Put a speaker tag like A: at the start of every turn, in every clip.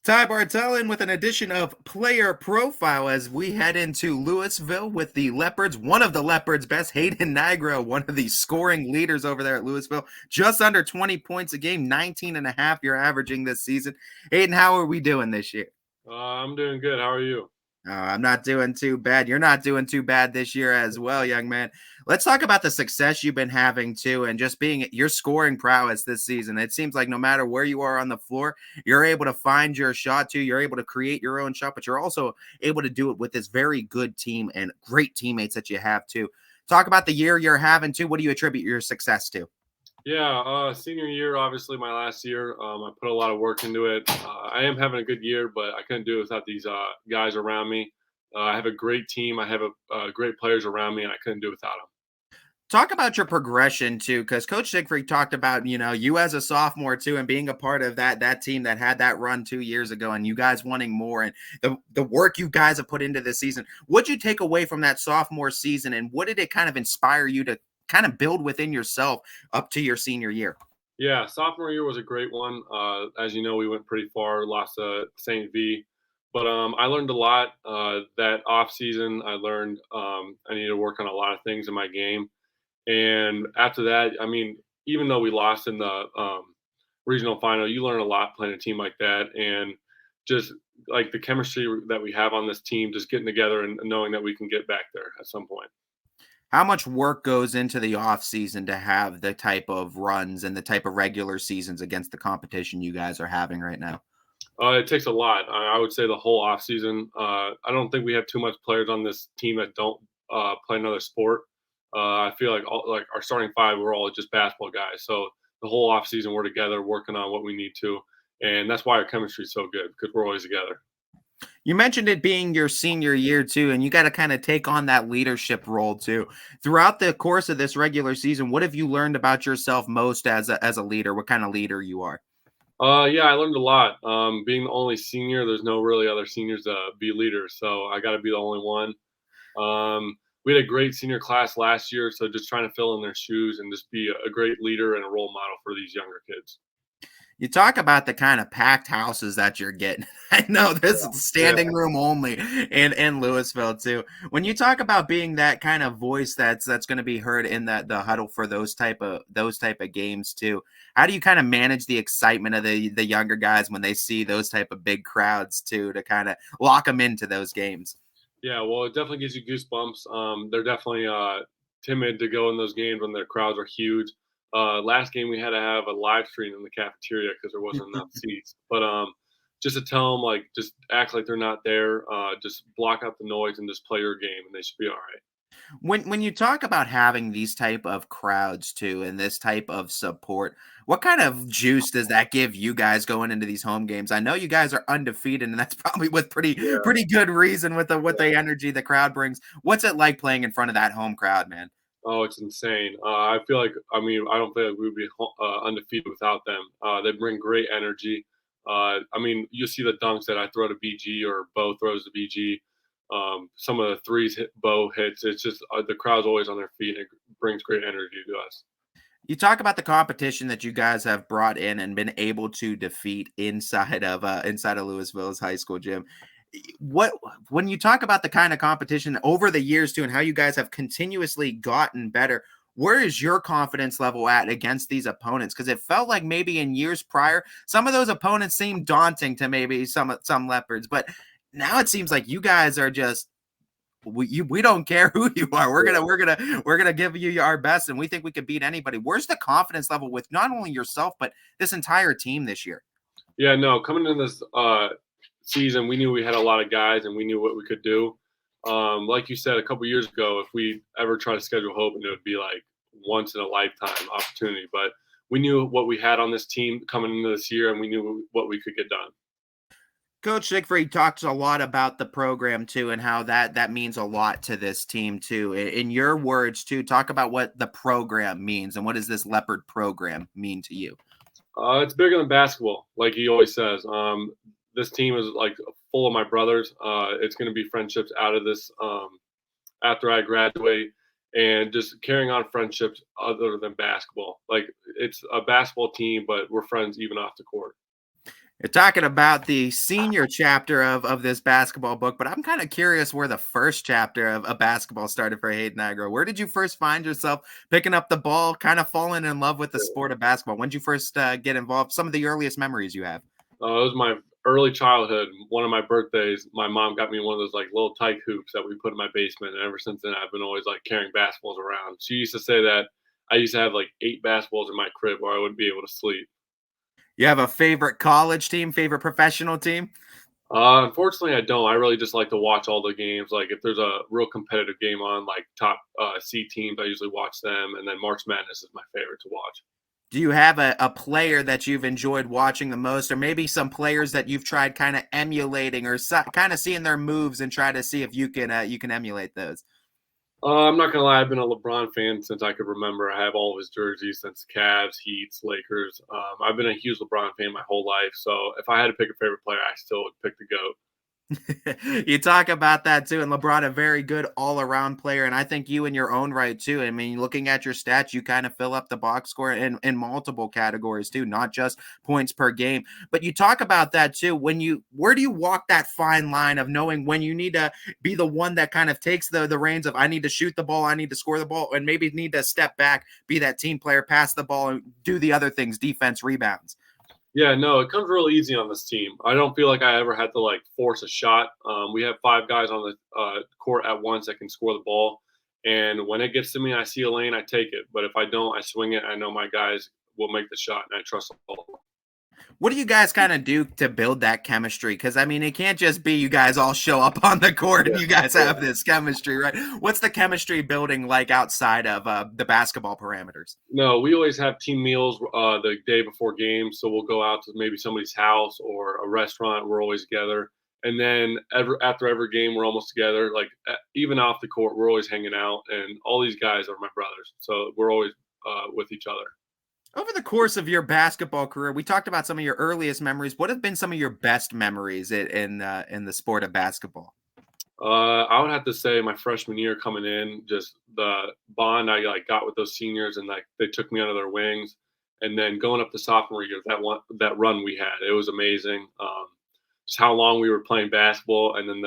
A: Ty Bartel in with an edition of Player Profile as we head into Louisville with the Leopards. One of the Leopards' best, Hayden, one of the scoring leaders over there at Louisville. Just under 20 points a game, 19 and a half you're averaging this season. Hayden, how are we doing this year?
B: I'm doing good. How are you?
A: I'm not doing too bad. You're not doing too bad this year as well, young man. Let's talk about the success you've been having too, and just being your scoring prowess this season. It seems like no matter where you are on the floor, you're able to find your shot too. You're able to create your own shot, but you're also able to do it with this very good team and great teammates that you have too. Talk about the year you're having too. What do you attribute your success to?
B: Yeah, senior year, obviously my last year. I put a lot of work into it. I am having a good year, but I couldn't do it without these guys around me. I have a great team. I have great players around me, and I couldn't do it without them.
A: Talk about your progression too, because Coach Siegfried talked about you as a sophomore too, and being a part of that team that had that run 2 years ago, and you guys wanting more, and the work you guys have put into this season. What'd you take away from that sophomore season, and what did it kind of inspire you to kind of build within yourself up to your senior year?
B: Yeah, sophomore year was a great one. As you know, we went pretty far, lost to St. V, but I learned a lot that off season. I learned I need to work on a lot of things in my game. And after that, I mean, even though we lost in the regional final, you learn a lot playing a team like that, and just like the chemistry that we have on this team, just getting together and knowing that we can get back there at some point.
A: How much work goes into the off season to have the type of runs and the type of regular seasons against the competition you guys are having right now?
B: It takes a lot. I would say the whole off season. I don't think we have too much players on this team that don't play another sport. I feel like like our starting five, we're all just basketball guys. So the whole off season, we're together working on what we need to, and that's why our chemistry is so good because we're always together.
A: You mentioned it being your senior year too, and you got to kind of take on that leadership role too. Throughout the course of this regular season, what have you learned about yourself most as a leader? What kind of leader you are?
B: Yeah, I learned a lot. Being the only senior, there's no really other seniors to be leaders, so I got to be the only one. We had a great senior class last year, so just trying to fill in their shoes and just be a great leader and a role model for these younger kids.
A: You talk about the kind of packed houses that you're getting. I know this is
B: Yeah.
A: standing room only in Louisville too. When you talk about being that kind of voice that's going to be heard in the huddle for those type of games too, how do you kind of manage the excitement of the younger guys when they see those type of big crowds too to kind of lock them into those games?
B: Yeah, well, it definitely gives you goosebumps. They're definitely timid to go in those games when their crowds are huge. Last game we had to have a live stream in the cafeteria because there wasn't enough seats. But just to tell them like just act like they're not there, just block out the noise and just play your game, and they should be all right.
A: When you talk about having these type of crowds too and this type of support, what kind of juice does that give you guys going into these home games? I know you guys are undefeated, and that's probably with pretty
B: Yeah.
A: pretty good reason with the energy the crowd brings. What's it like playing in front of that home crowd, man?
B: Oh, it's insane. I feel like, I mean, I don't feel like we would be undefeated without them. They bring great energy. I mean, you see the dunks that I throw to BG or Bo throws to BG. Some of the threes Bo hits. It's just the crowd's always on their feet, and it brings great energy to us.
A: You talk about the competition that you guys have brought in and been able to defeat inside of Louisville's high school gym. What when you talk about the kind of competition over the years too, and how you guys have continuously gotten better, where is your confidence level at against these opponents? Because it felt like maybe in years prior, some of those opponents seemed daunting to maybe some leopards, but now it seems like you guys are just we don't care who you are. We're gonna give you our best, and we think we can beat anybody. Where's the confidence level with not only yourself but this entire team this year?
B: Yeah, no, coming in this season, we knew we had a lot of guys, and we knew what we could do. Like you said a couple years ago, if we ever try to schedule Hope, and it would be like once in a lifetime opportunity. But we knew what we had on this team coming into this year, and we knew what we could get done.
A: Coach Siegfried talks a lot about the program too, and how that means a lot to this team too. In your words too, talk about what the program means and what does this Leopard program mean to you?
B: It's bigger than basketball, like he always says. This team is like full of my brothers. It's going to be friendships out of this after I graduate, and just carrying on friendships other than basketball. Like it's a basketball team, but we're friends even off the court.
A: You're talking about the senior chapter of this basketball book, but I'm kind of curious where the first chapter of basketball started for Hayden Agro. Where did you first find yourself picking up the ball, kind of falling in love with the sport of basketball? When did you first get involved? Some of the earliest memories you have.
B: It was my early childhood. One of my birthdays, my mom got me one of those like little tyke hoops that we put in my basement, and ever since then, I've been always like carrying basketballs around. She used to say that I used to have like 8 basketballs in my crib where I wouldn't be able to sleep.
A: You have a favorite college team, favorite professional team?
B: Unfortunately, I don't. I really just like to watch all the games. Like if there's a real competitive game on, like top C teams, I usually watch them, and then March Madness is my favorite to watch.
A: Do you have a player that you've enjoyed watching the most, or maybe some players that you've tried kind of emulating, or kind of seeing their moves and try to see if you can emulate those?
B: I'm not gonna lie, I've been a LeBron fan since I could remember. I have all of his jerseys since Cavs, Heats, Lakers. I've been a huge LeBron fan my whole life. So if I had to pick a favorite player, I still would pick the GOAT.
A: You talk about that too, and LeBron, a very good all-around player, and I think you in your own right too. I mean, looking at your stats, you kind of fill up the box score in multiple categories too, not just points per game. But you talk about that too. Where do you walk that fine line of knowing when you need to be the one that kind of takes the reins of I need to shoot the ball, I need to score the ball, and maybe need to step back, be that team player, pass the ball, and do the other things, defense, rebounds.
B: Yeah, no, it comes real easy on this team. I don't feel like I ever had to like force a shot. We have 5 guys on the court at once that can score the ball, and when it gets to me, I see a lane, I take it. But if I don't, I swing it. I know my guys will make the shot, and I trust all.
A: What do you guys kind of do to build that chemistry? Because I mean, it can't just be you guys all show up on the court and
B: Yeah,
A: you guys have
B: yeah.
A: this chemistry, right? What's the chemistry building like outside of the basketball parameters?
B: No, we always have team meals the day before games, so we'll go out to maybe somebody's house or a restaurant. We're always together, and then after every game, we're almost together. Like even off the court, we're always hanging out, and all these guys are my brothers, so we're always with each other.
A: Over the course of your basketball career, we talked about some of your earliest memories. What have been some of your best memories in the sport of basketball?
B: I would have to say my freshman year coming in, just the bond I like got with those seniors, and like they took me under their wings. And then going up to sophomore year, that run we had, it was amazing. Just how long we were playing basketball, and then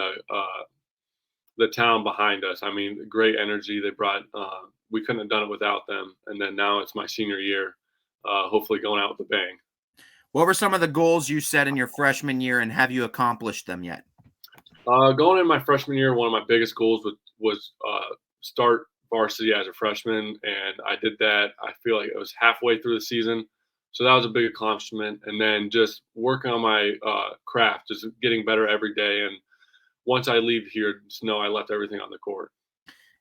B: the town behind us. I mean, great energy they brought. We couldn't have done it without them. And then now it's my senior year, hopefully going out with a bang.
A: What were some of the goals you set in your freshman year, and have you accomplished them yet?
B: Going in my freshman year, one of my biggest goals was start varsity as a freshman, and I did that. I feel like it was halfway through the season, so that was a big accomplishment. And then just working on my craft, just getting better every day. And once I leave here, just know I left everything on the court.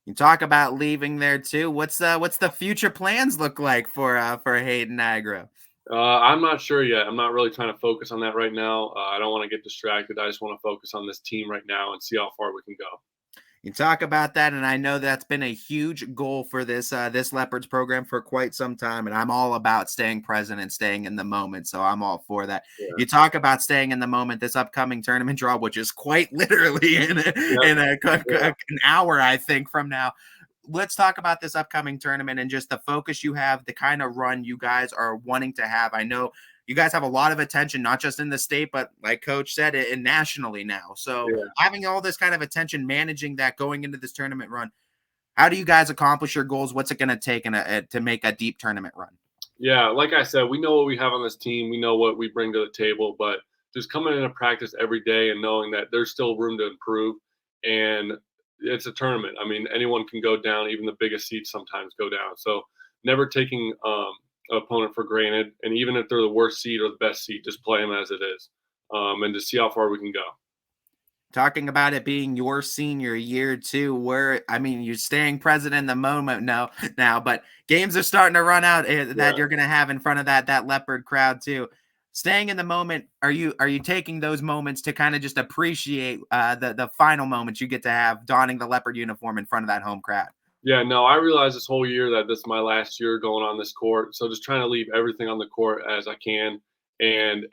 A: You talk about leaving there too. What's the future plans look like for Hayden Agro?
B: I'm not sure yet. I'm not really trying to focus on that right now. I don't want to get distracted. I just want to focus on this team right now and see how far we can go.
A: You talk about that, and I know that's been a huge goal for this Leopards program for quite some time. And I'm all about staying present and staying in the moment, so I'm all for that.
B: Yeah.
A: You talk about staying in the moment. This upcoming tournament draw, which is quite literally
B: Yep. Yeah.
A: an hour, I think, from now. Let's talk about this upcoming tournament and just the focus you have, the kind of run you guys are wanting to have. I know you guys have a lot of attention, not just in the state, but like Coach said, it nationally now. So
B: Yeah.
A: having all this kind of attention, managing that going into this tournament run, how do you guys accomplish your goals? What's it going to take to make a deep tournament run?
B: Yeah, like I said, we know what we have on this team. We know what we bring to the table, but just coming into practice every day and knowing that there's still room to improve, and it's a tournament. I mean, anyone can go down. Even the biggest seeds sometimes go down. So never taking an opponent for granted, and even if they're the worst seed or the best seed, just play them as it is, and to see how far we can go.
A: Talking about it being your senior year too, where I mean you're staying present in the moment now, but games are starting to run out that
B: Yeah.
A: you're gonna have in front of that leopard crowd too. Staying in the moment, are you taking those moments to kind of just appreciate the final moments you get to have donning the leopard uniform in front of that home crowd?
B: Yeah, no, I realized this whole year that this is my last year going on this court. So just trying to leave everything on the court as I can. And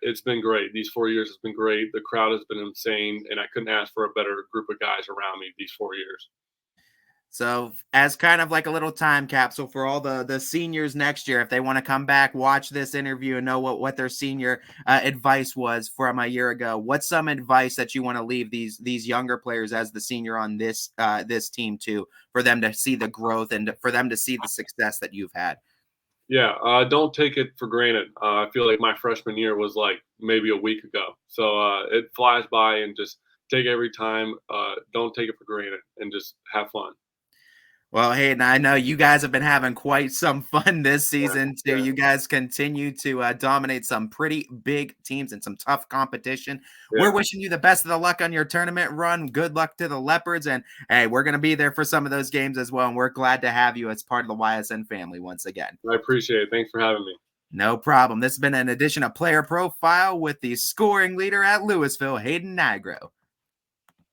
B: it's been great. These 4 years has been great. The crowd has been insane. And I couldn't ask for a better group of guys around me these 4 years.
A: So, as kind of like a little time capsule for all the seniors next year, if they want to come back, watch this interview, and know what their senior advice was from a year ago, what's some advice that you want to leave these younger players as the senior on this team too, for them to see the growth and for them to see the success that you've had?
B: Yeah, don't take it for granted. I feel like my freshman year was like maybe a week ago, so it flies by, and just take every time. Don't take it for granted, and just have fun.
A: Well, Hayden, I know you guys have been having quite some fun this
B: Yeah,
A: season too.
B: yeah,
A: You guys continue to dominate some pretty big teams and some tough competition. We're
B: yeah.
A: wishing you the best of the luck on your tournament run. Good luck to the Leopards, and hey, we're going to be there for some of those games as well. And we're glad to have you as part of the YSN family once again.
B: I appreciate it. Thanks for having me.
A: No problem. This has been an edition of Player Profile with the scoring leader at Louisville, Hayden Nigro.